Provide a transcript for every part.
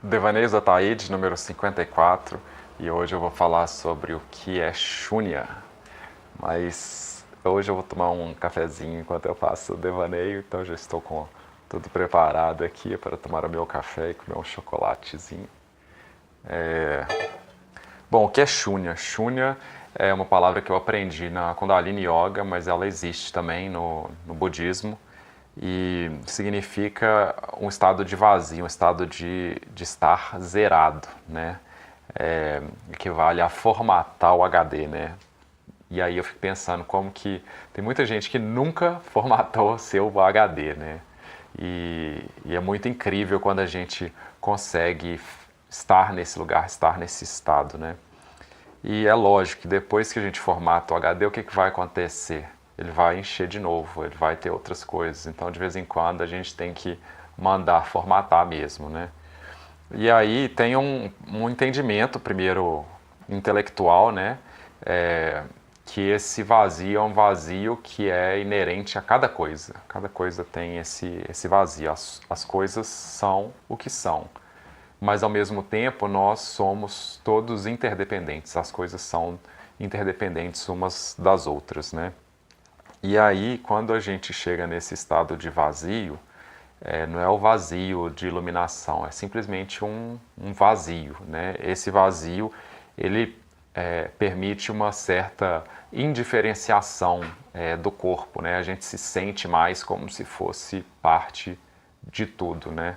Devaneios da Taíde, número 54, e hoje eu vou falar sobre o que é Shunya. Mas hoje eu vou tomar um cafezinho enquanto eu faço o devaneio, então eu já estou com tudo preparado aqui para tomar o meu café e comer um chocolatezinho. Bom, o que é Shunya? Shunya é uma palavra que eu aprendi na Kundalini Yoga, mas ela existe também no budismo e significa um estado de vazio, um estado de estar zerado, né? Equivale a formatar o HD, né? E aí eu fico pensando como que tem muita gente que nunca formatou seu HD, né? E é muito incrível quando a gente consegue estar nesse lugar, estar nesse estado, né? E é lógico que depois que a gente formata o HD, o que vai acontecer? Ele vai encher de novo, ele vai ter outras coisas. Então, de vez em quando, a gente tem que mandar formatar mesmo, né? E aí tem um entendimento, primeiro, intelectual, né? Que esse vazio é um vazio que é inerente a cada coisa. Cada coisa tem esse vazio. As coisas são o que são. Mas, ao mesmo tempo, nós somos todos interdependentes. As coisas são interdependentes umas das outras, né? E aí, quando a gente chega nesse estado de vazio, não é o vazio de iluminação, é simplesmente um vazio, né? Esse vazio, ele permite uma certa indiferenciação do corpo, né? A gente se sente mais como se fosse parte de tudo, né?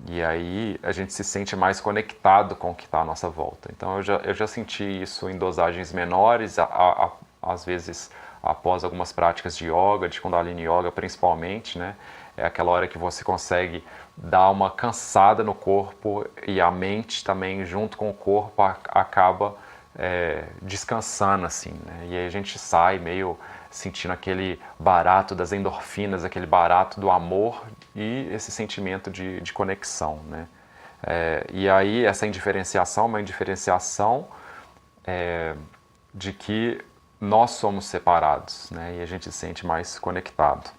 E aí a gente se sente mais conectado com o que está à nossa volta. Então eu já senti isso em dosagens menores, às vezes após algumas práticas de yoga, de Kundalini Yoga principalmente, né? É aquela hora que você consegue dar uma cansada no corpo e a mente também, junto com o corpo, acaba descansando, assim, né? E aí a gente sai meio sentindo aquele barato das endorfinas, aquele barato do amor e esse sentimento de conexão, né? E aí essa indiferenciação é uma indiferenciação de que nós somos separados, né? E a gente se sente mais conectado.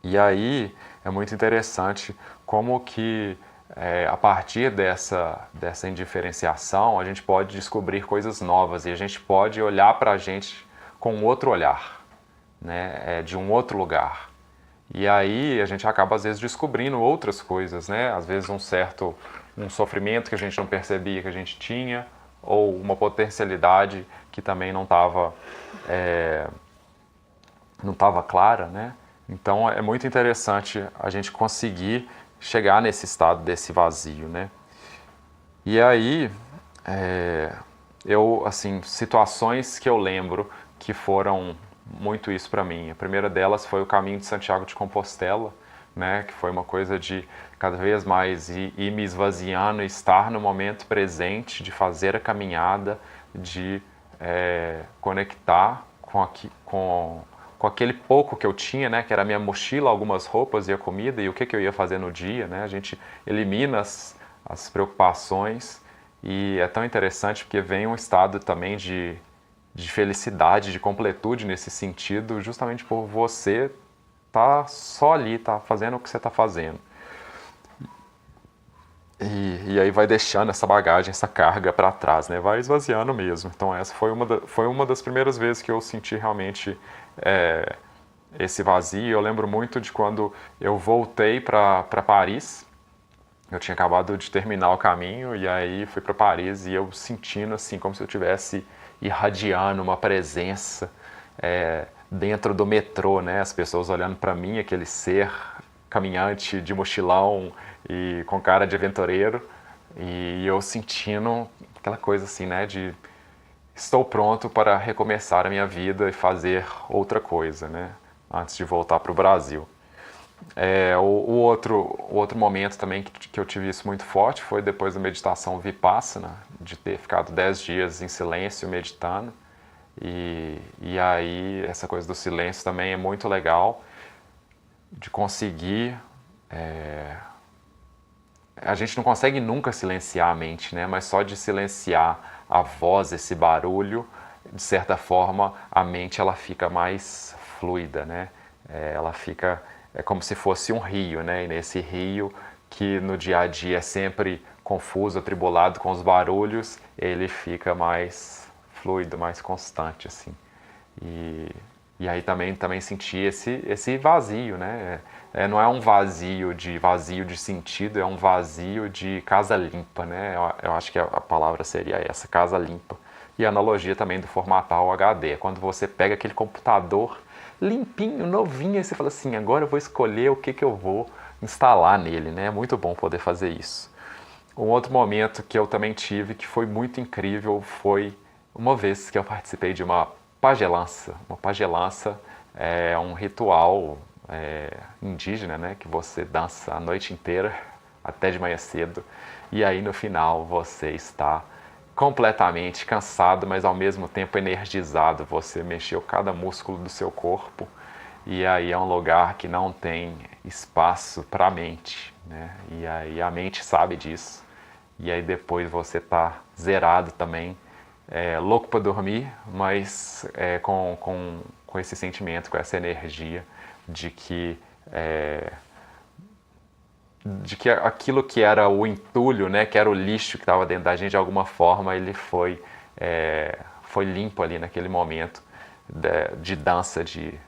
E aí é muito interessante como que a partir dessa indiferenciação a gente pode descobrir coisas novas e a gente pode olhar para a gente com outro olhar, né? De um outro lugar. E aí a gente acaba às vezes descobrindo outras coisas, né? Às vezes um sofrimento que a gente não percebia que a gente tinha, ou uma potencialidade que também não estava clara, né? Então é muito interessante a gente conseguir chegar nesse estado desse vazio, né? E aí situações que eu lembro que foram muito isso para mim. A primeira delas foi o caminho de Santiago de Compostela, né? Que foi uma coisa de cada vez mais ir me esvaziando, estar no momento presente, de fazer a caminhada, de conectar com aquele pouco que eu tinha, né, que era a minha mochila, algumas roupas e a comida, e o que eu ia fazer no dia, né? A gente elimina as preocupações e é tão interessante porque vem um estado também de felicidade, de completude nesse sentido, justamente por você tá só ali, tá fazendo o que você tá fazendo. E aí vai deixando essa bagagem, essa carga para trás, né? Vai esvaziando mesmo. Então essa foi uma das primeiras vezes que eu senti realmente esse vazio. Eu lembro muito de quando eu voltei para Paris. Eu tinha acabado de terminar o caminho e aí fui para Paris e eu sentindo assim como se eu tivesse irradiando uma presença dentro do metrô, né? As pessoas olhando para mim, aquele ser caminhante de mochilão e com cara de aventureiro, e eu sentindo aquela coisa assim, né, de estou pronto para recomeçar a minha vida e fazer outra coisa, né, antes de voltar para o Brasil. O outro momento também que eu tive isso muito forte foi depois da meditação Vipassana, de ter ficado 10 dias em silêncio meditando, e aí essa coisa do silêncio também é muito legal, de conseguir a gente não consegue nunca silenciar a mente, né? Mas só de silenciar a voz, esse barulho, de certa forma, a mente ela fica mais fluida, né? Ela fica como se fosse um rio, né? E nesse rio que no dia a dia é sempre confuso, atribulado com os barulhos, ele fica mais fluido, mais constante, assim. E aí também senti esse vazio, né? Não é um vazio de sentido, é um vazio de casa limpa, né? Eu acho que a palavra seria essa, casa limpa. E a analogia também do formatar o HD, é quando você pega aquele computador limpinho, novinho, e você fala assim, agora eu vou escolher o que eu vou instalar nele, né? É muito bom poder fazer isso. Um outro momento que eu também tive, que foi muito incrível, foi uma vez que eu participei de uma pagelança. Uma pagelança é um ritual indígena, né? Que você dança a noite inteira, até de manhã cedo, e aí no final você está completamente cansado, mas ao mesmo tempo energizado. Você mexeu cada músculo do seu corpo e aí é um lugar que não tem espaço para a mente, né? E aí a mente sabe disso. E aí depois você tá zerado também, louco para dormir, mas com esse sentimento, com essa energia de que aquilo que era o entulho, né, que era o lixo que estava dentro da gente, de alguma forma ele foi limpo ali naquele momento de dança, de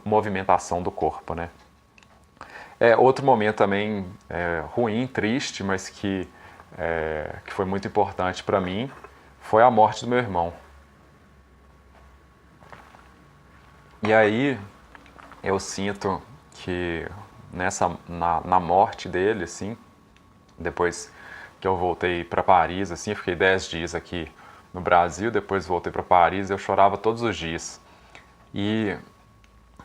movimentação do corpo, né? Outro momento também ruim, triste, mas que foi muito importante para mim, foi a morte do meu irmão. E aí eu sinto que na morte dele, assim, depois que eu voltei para Paris, assim, eu fiquei 10 dias aqui no Brasil, depois voltei para Paris, eu chorava todos os dias. E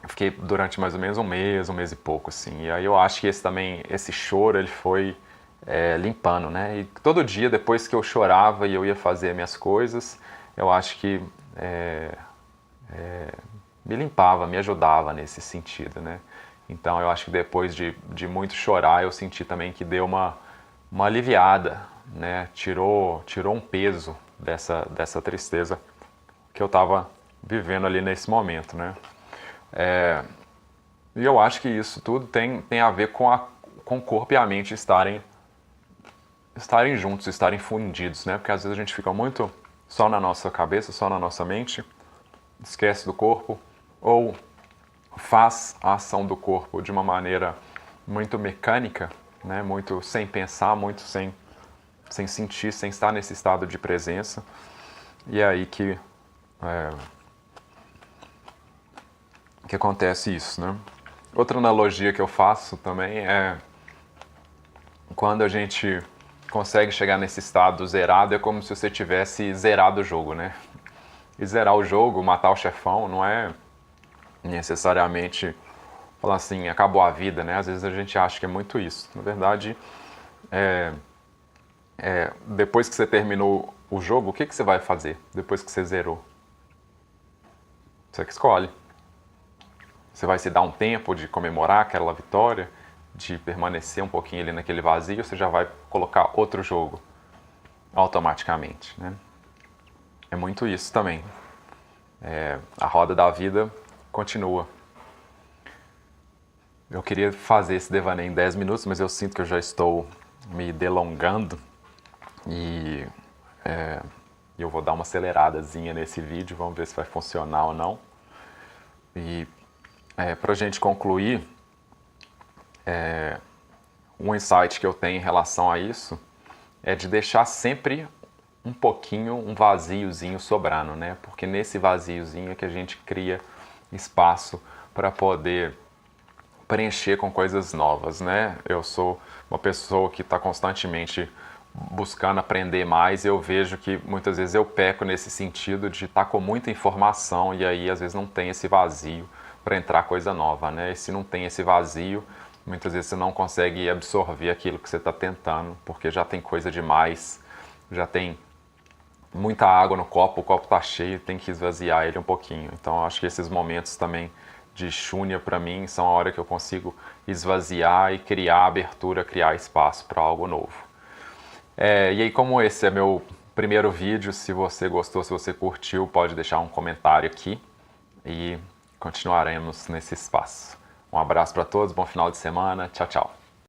eu fiquei durante mais ou menos um mês e pouco, assim. E aí eu acho que esse choro, ele foi limpando, né? E todo dia, depois que eu chorava e eu ia fazer minhas coisas, eu acho que me limpava, me ajudava nesse sentido, né? Então eu acho que depois de muito chorar, eu senti também que deu uma aliviada, né? Tirou um peso dessa tristeza que eu estava vivendo ali nesse momento, né? E eu acho que isso tudo tem a ver com o corpo e a mente estarem juntos, estarem fundidos, né? Porque às vezes a gente fica muito só na nossa cabeça, só na nossa mente, esquece do corpo, ou faz a ação do corpo de uma maneira muito mecânica, né? Muito sem pensar, muito sem sentir, sem estar nesse estado de presença. E é aí que acontece isso, né? Outra analogia que eu faço também é quando a gente consegue chegar nesse estado zerado, é como se você tivesse zerado o jogo, né? E zerar o jogo, matar o chefão, não é necessariamente falar assim, acabou a vida, né? Às vezes a gente acha que é muito isso. Na verdade, depois que você terminou o jogo, o que você vai fazer depois que você zerou? Você que escolhe. Você vai se dar um tempo de comemorar aquela vitória, de permanecer um pouquinho ali naquele vazio, ou você já vai colocar outro jogo automaticamente, né? É muito isso também. A roda da vida continua. Eu queria fazer esse devaneio em 10 minutos, mas eu sinto que eu já estou me delongando e eu vou dar uma aceleradazinha nesse vídeo, vamos ver se vai funcionar ou não. E para a gente concluir, um insight que eu tenho em relação a isso é de deixar sempre um pouquinho, um vaziozinho sobrando, né? Porque nesse vaziozinho é que a gente cria espaço para poder preencher com coisas novas, né? Eu sou uma pessoa que está constantemente buscando aprender mais, e eu vejo que muitas vezes eu peco nesse sentido de estar com muita informação e aí às vezes não tem esse vazio para entrar coisa nova, né? E se não tem esse vazio, muitas vezes você não consegue absorver aquilo que você está tentando, porque já tem coisa demais, já tem muita água no copo, o copo está cheio, tem que esvaziar ele um pouquinho. Então eu acho que esses momentos também de Shunya para mim são a hora que eu consigo esvaziar e criar abertura, criar espaço para algo novo. E aí, como esse é meu primeiro vídeo, se você gostou, se você curtiu, pode deixar um comentário aqui e continuaremos nesse espaço. Um abraço para todos, bom final de semana. Tchau, tchau.